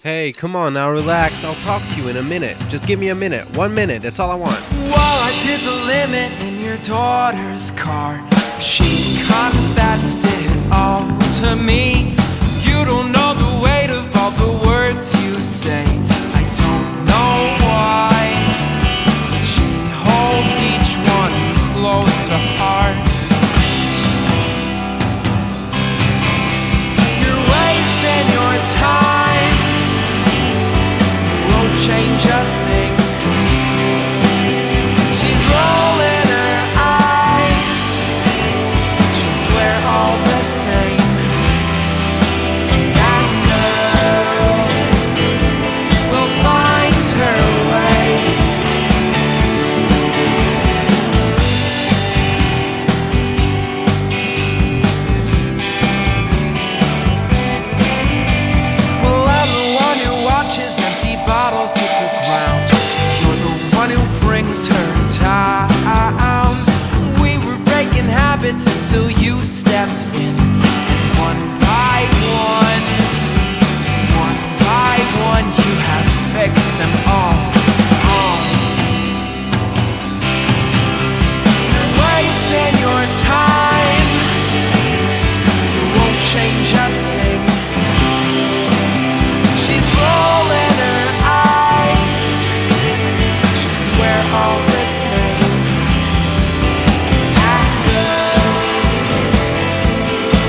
Hey, come on now, relax. I'll talk to you in a minute. Just give me a minute. 1 minute, that's all I want. Well, I did the limit in your daughter's car. She confessed it all to me. You don't know the weight of all the words you say. I don't know why, but she holds each one close to heart. You're wasting your time. Won't change a thing. She's rolling her eyes. She'll swear all the same. That girl will find her way. Well, I'm the one who watches empty bottles hit the ground. You're the one who brings her down. We were breaking habits until you stepped in. And one by one, you have fixed them all. You're wasting your time. You won't change a thing. She's rolling her eyes. She'll swear all the same. That girl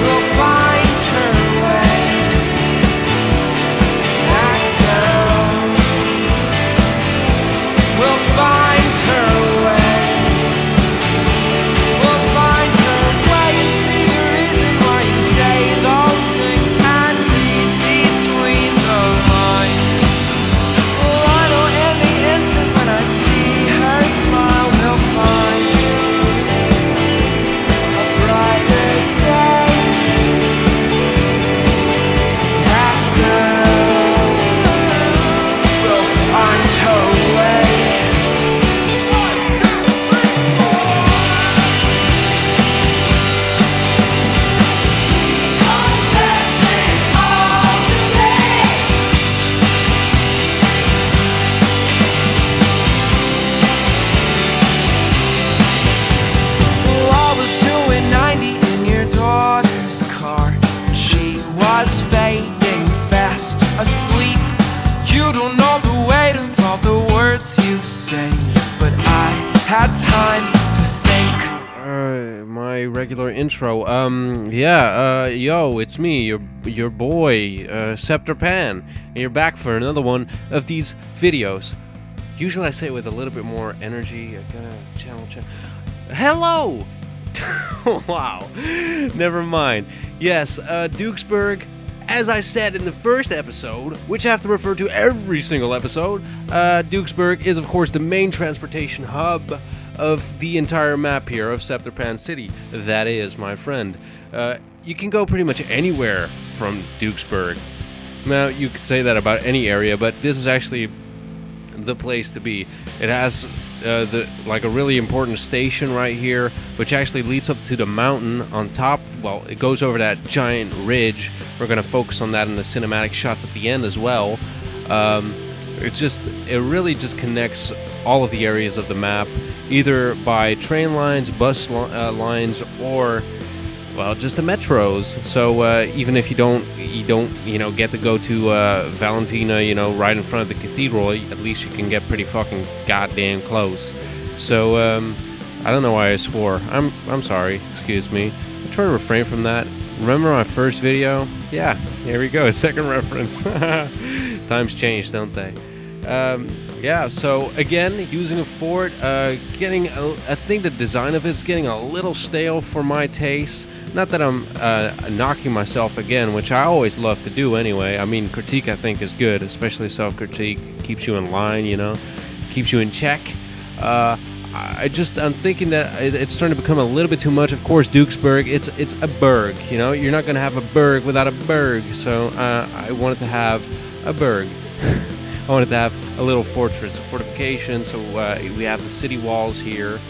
will find her way. That girl will find her way. Will find her way and see the reason why you say those things and read between the lines. Well, I know in the instant when I see her smile, we'll find a brighter day. That girl will find her way. Well, I was doing 90 in your daughter's car. She was fading fast asleep. You don't know the weight of all the words you say, but I had time to think. My regular intro. Yo, it's me, your boy, Scepterpan, and you're back for another one of these videos. Usually I say it with a little bit more energy. I gotta channel. Hello! Wow. Never mind. Yes, Dukesburgh, as I said in the first episode, which I have to refer to every single episode, Dukesburgh is, of course, the main transportation hub of the entire map here of Scepterpan City. That is, my friend. You can go pretty much anywhere from Dukesburgh. Now, you could say that about any area, but this is actually the place to be. It has a really important station right here, which actually leads up to the mountain on top. Well, it goes over that giant ridge. We're gonna focus on that in the cinematic shots at the end as well. It really just connects all of the areas of the map, either by train lines, bus lines, or just the metros. So even if you don't get to go to Valentina, right in front of the cathedral, at least you can get pretty fucking goddamn close. So I don't know why I swore. I'm sorry. Excuse me. I try to refrain from that. Remember my first video? Yeah, here we go. A second reference. Times change, don't they? So again, using a fort, I think the design of it's getting a little stale for my taste. Not that I'm knocking myself again, which I always love to do anyway. I mean, critique I think is good, especially self-critique. Keeps you in line, keeps you in check. I'm thinking that it's starting to become a little bit too much. Of course, Dukesburgh, it's a burg, You're not going to have a burg without a burg, so I wanted to have a burg. I wanted to have a little fortress, a fortification, so we have the city walls here.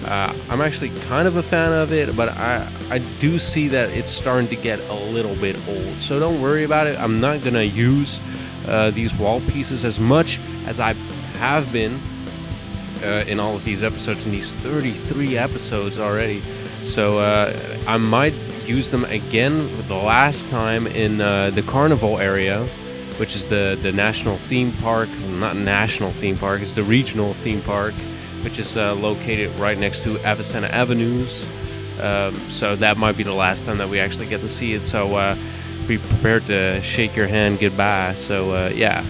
I'm actually kind of a fan of it, but I do see that it's starting to get a little bit old, so don't worry about it. I'm not going to use these wall pieces as much as I have been in all of these episodes, in these 33 episodes already. So I might use them again the last time in the Carnival area, which is the national theme park. Not national theme park, it's the regional theme park, which is located right next to Avicenna Avenues. So that might be the last time that we actually get to see it. So be prepared to shake your hand goodbye. So yeah,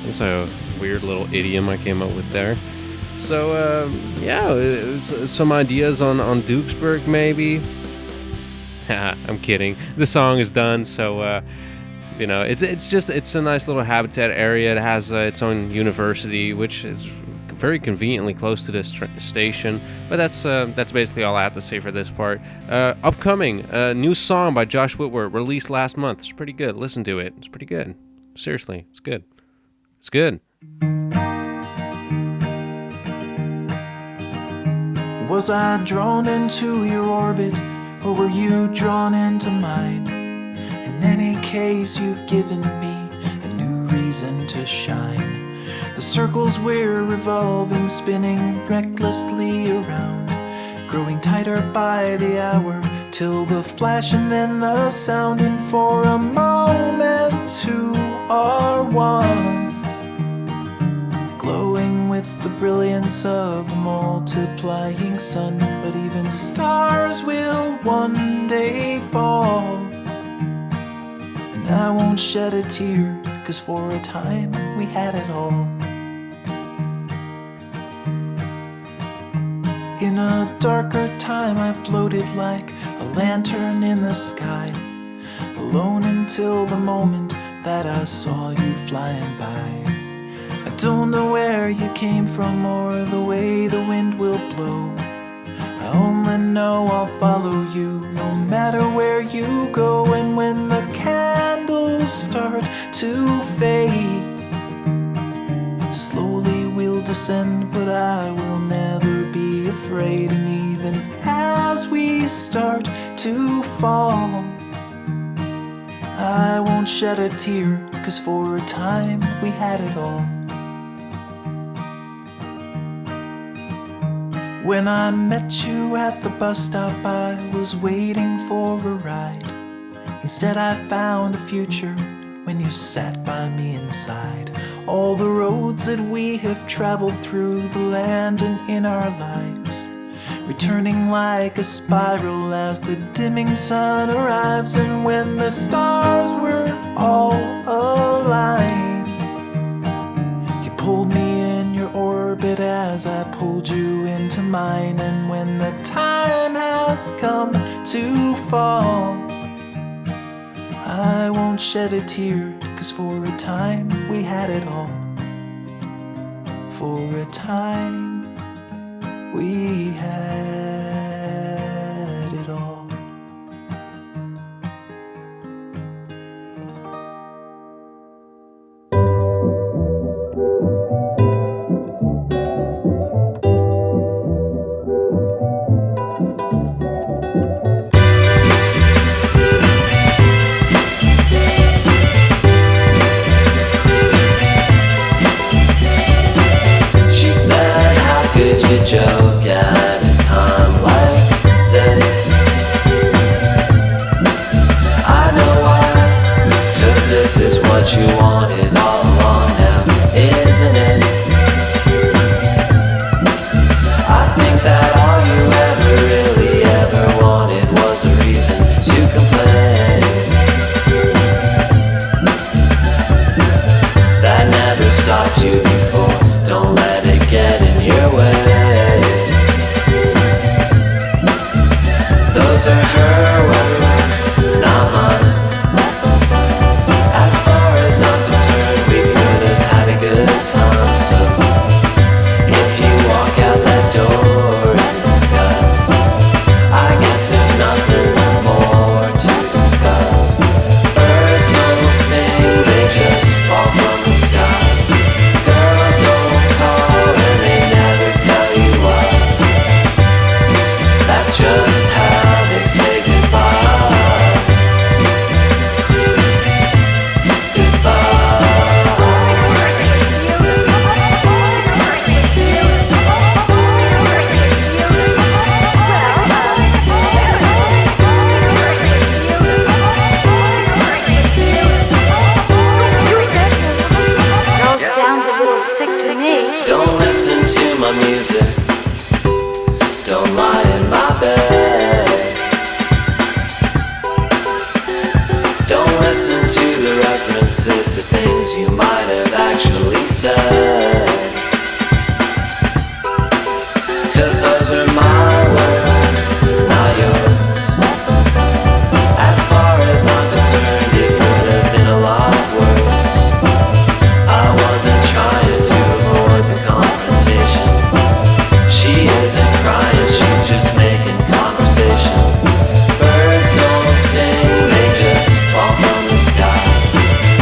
that's a weird little idiom I came up with there. So yeah, it was some ideas on Dukesburgh maybe. I'm kidding. The song is done. So you know, it's a nice little habitat area. It has its own university, which is very conveniently close to this station. But that's basically all I have to say for this part. Upcoming, a new song by Josh Whitworth, released last month. It's pretty good. Listen to it. It's pretty good. Seriously, it's good. It's good. Was I drawn into your orbit, or were you drawn into mine? In any case, you've given me a new reason to shine. The circles we're revolving, spinning recklessly around, growing tighter by the hour, till the flash and then the sound, and for a moment two are one, glowing with the brilliance of a multiplying sun. But even stars will one day fall, and I won't shed a tear, 'cause for a time we had it all. In a darker time I floated like a lantern in the sky, alone until the moment that I saw you flying by. I don't know where you came from or the way the wind will blow. I only know I'll follow you no matter where you go. And when the candles start to fade, slowly we'll descend, but I will never be afraid. And even as we start to fall, I won't shed a tear, 'cause for a time we had it all. When I met you at the bus stop, I was waiting for a ride. Instead I found a future when you sat by me inside. All the roads that we have traveled through the land and in our lives, returning like a spiral as the dimming sun arrives. And when the stars were all aligned, you pulled me in your orbit as I pulled you into mine. And when the time has come to fall, I won't shed a tear, 'cause for a time we had it all. For a time we had it all. Joke at a time like this. I know why, 'cause this is what you wanted all along now, isn't it? I think that all you ever really ever wanted was a reason to complain. That never stopped you before. Don't let it get in your way. Those are her words, not mine. As far as I'm concerned, we things you might have actually said. 'Cause those are my words, not yours. As far as I'm concerned, it could have been a lot worse. I wasn't trying to avoid the confrontation. She isn't crying, she's just making conversation. Birds don't sing, they just fall from the sky.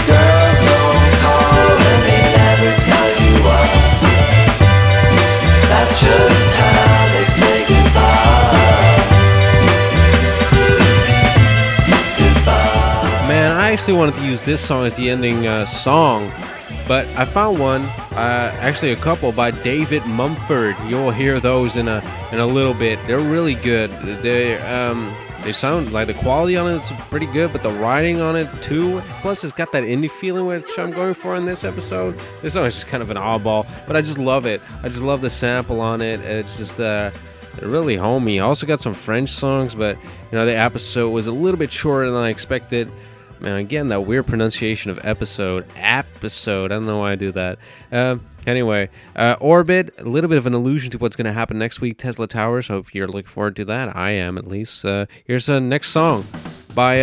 Girls don't call and they never tell you why. That's just how they say goodbye. Goodbye. Man, I actually wanted to use this song as the ending song, but I found one, actually a couple by David Mumford. You'll hear those in a little bit. They're really good. They sound like the quality on it's pretty good, but the writing on it too. Plus, it's got that indie feeling which I'm going for in this episode. This song is just kind of an oddball, but I just love it. I just love the sample on it. It's just really homey. I also got some French songs, but the episode was a little bit shorter than I expected. Man, again, that weird pronunciation of episode. I don't know why I do that. Anyway, Orbit, a little bit of an allusion to what's going to happen next week, Tesla Towers. Hope you're looking forward to that. I am, at least. Here's the next song by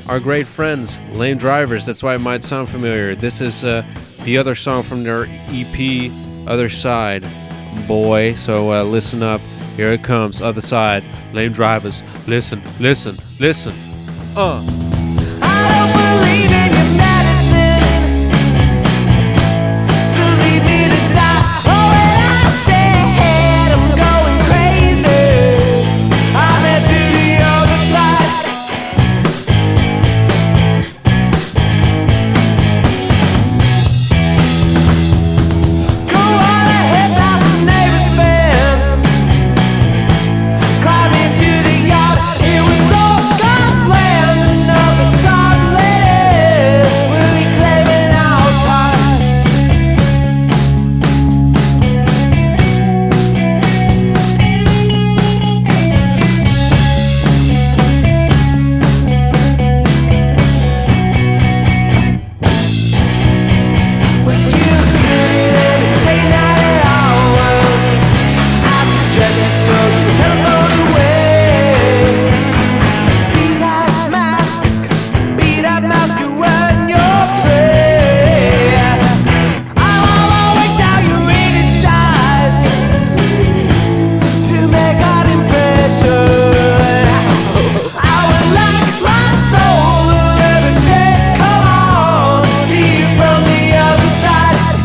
our great friends, Lame Drivers. That's why it might sound familiar. This is the other song from their EP, Other Side, boy. So listen up. Here it comes, Other Side, Lame Drivers. Listen, listen, listen. I don't believe in your medicine, so leave me to die. Oh, when I say head, I'm going crazy. I'm head to the other side. Go on ahead, thousand neighbors' fence. Climb into the yard. It was all God's land. Another time later, we'll be claiming our part. When you could entertain that in our world, I suggest you throw your telephone away. Be that mask you wear in your prayer. I'm awake now, you're energized to make an impression. I would like my soul to levitate. Come on, see you from the other side.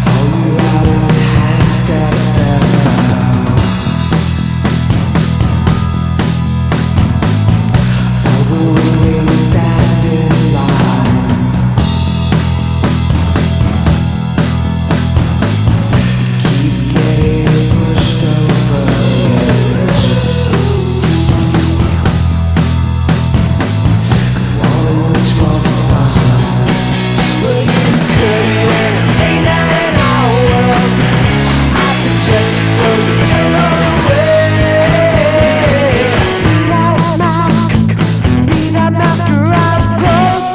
All you had to step down. All the women stand in line. Keep getting pushed over the edge. Wanna reach for the sun. Well, you could entertain that in our world. I suggest you throw your telephone away. Be that mask, your eyes closed.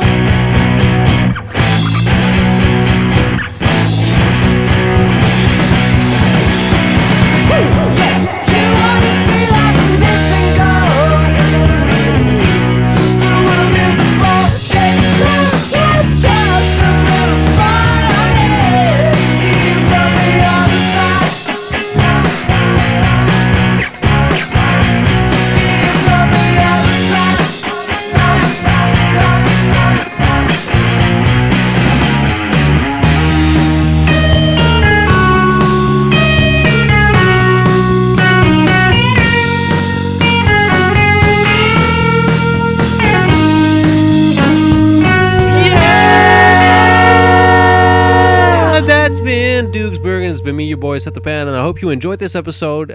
You wanna see like this and go. The world is a ball, shaped just a little spot on it. See you from the other side. See you from the other side. That's been Dukesburgh, and it's been me, your boy, Scepterpan, and I hope you enjoyed this episode.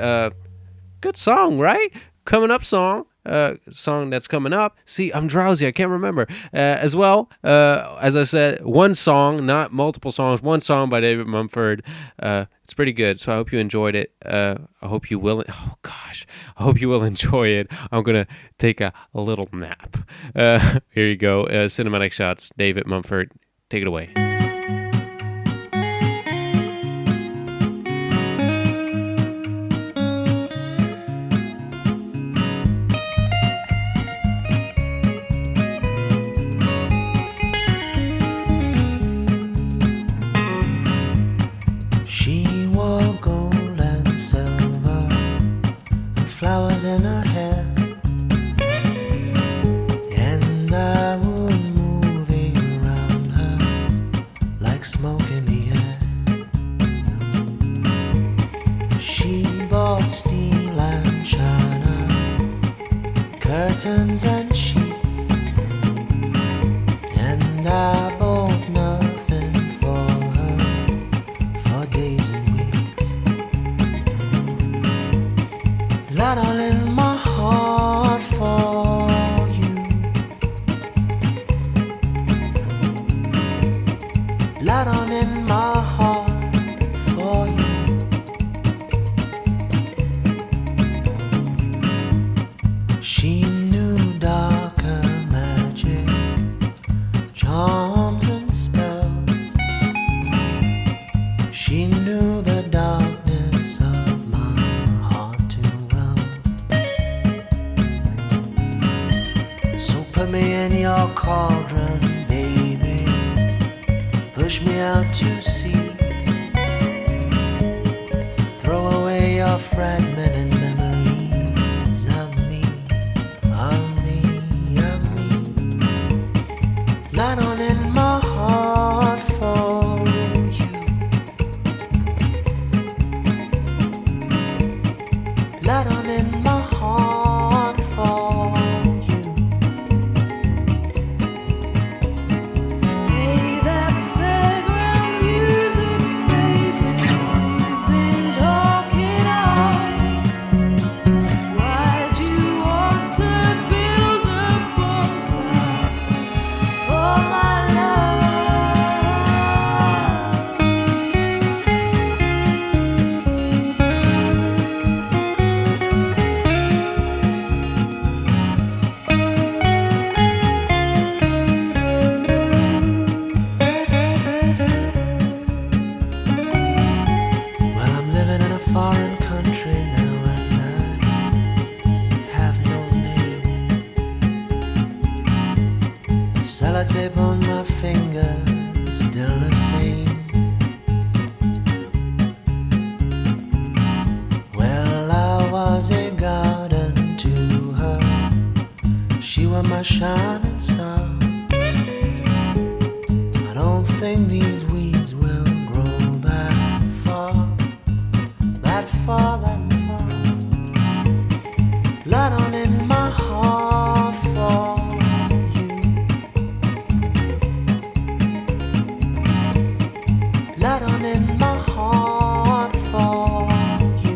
Good song, right? Coming up song, song that's coming up. See, I'm drowsy. I can't remember. As well, as I said, one song, not multiple songs. One song by David Mumford. It's pretty good. So I hope you enjoyed it. I hope you will. Oh gosh, I hope you will enjoy it. I'm gonna take a little nap. Here you go. Cinematic shots. David Mumford. Take it away. She wore gold and silver and flowers in her hair, and I would moving around her like smoke in the air. She bought steel and china, curtains and sheets, and I bought nothing for her for days and weeks. Light all in my heart for you. Light on in my heart for you. She knew darker magic, charms and spells. She knew the darkness of my heart too well. So put me in your cauldron, baby. Push me out to sea. Throw away your fragmented memories of me, of me, of me. Light on in my heart for you. Light on in my heart for you. Hey, that fairground music, baby, we've been talking on. Why'd you want to build a bonfire for my love? Well, I'm living in a foreign country now, and I have no name. Sellotape on my finger, still the same. Well, I was a garden to her. She was my shining star. I don't think these weeds will grow that far, that far, that far. Light on in my heart for you. Light on in my heart for you.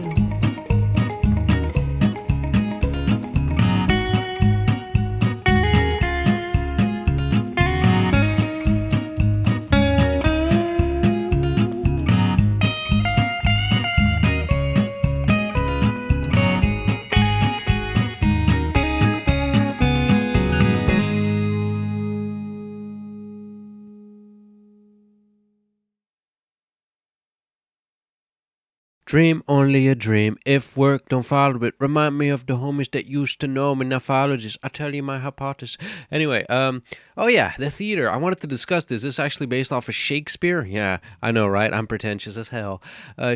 Dream only a dream. If work don't follow it, remind me of the homies that used to know me. Now follow this. I'll tell you my hypothesis. Anyway, oh yeah, the theater. I wanted to discuss this. This is actually based off of Shakespeare. Yeah, I know, right? I'm pretentious as hell.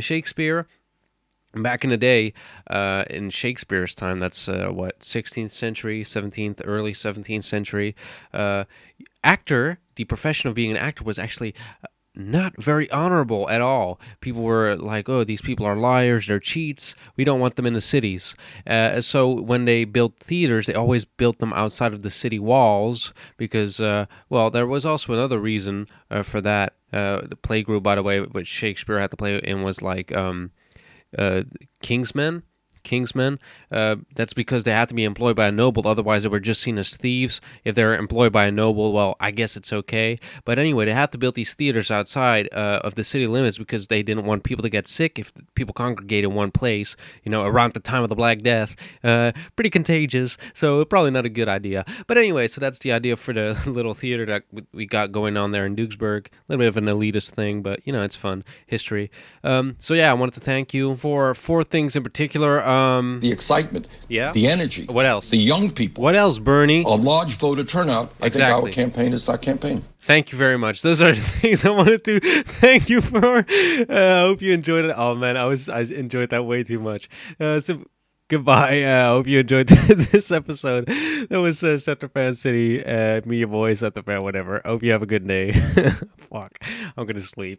Shakespeare. Back in the day, in Shakespeare's time, that's 16th century, 17th, early 17th century, actor, the profession of being an actor was actually not very honorable at all. People were like, oh, these people are liars, they're cheats, we don't want them in the cities. So when they built theaters, they always built them outside of the city walls because, well, there was also another reason for that. The play group, by the way, which Shakespeare had to play in was like King's Men. king's men. That's because they had to be employed by a noble, otherwise they were just seen as thieves. If they're employed by a noble, well, I guess it's okay. But anyway, they had to build these theaters outside of the city limits because they didn't want people to get sick if people congregate in one place, around the time of the Black Death. Pretty contagious, so probably not a good idea. But anyway, so that's the idea for the little theater that we got going on there in Dukesburgh. A little bit of an elitist thing, but it's fun history. So yeah, I wanted to thank you for 4 things in particular. The excitement, Yeah. the energy. What else? The young people. What else, Bernie? A large voter turnout. I think Exactly. our campaign is that campaign. Thank you very much. Those are the things I wanted to thank you for. I hope you enjoyed it. Oh man, I enjoyed that way too much. So goodbye. I hope you enjoyed this episode. That was Scepterpan City. Me, your boy, Scepterpan, whatever. I hope you have a good day. Fuck. I'm gonna sleep.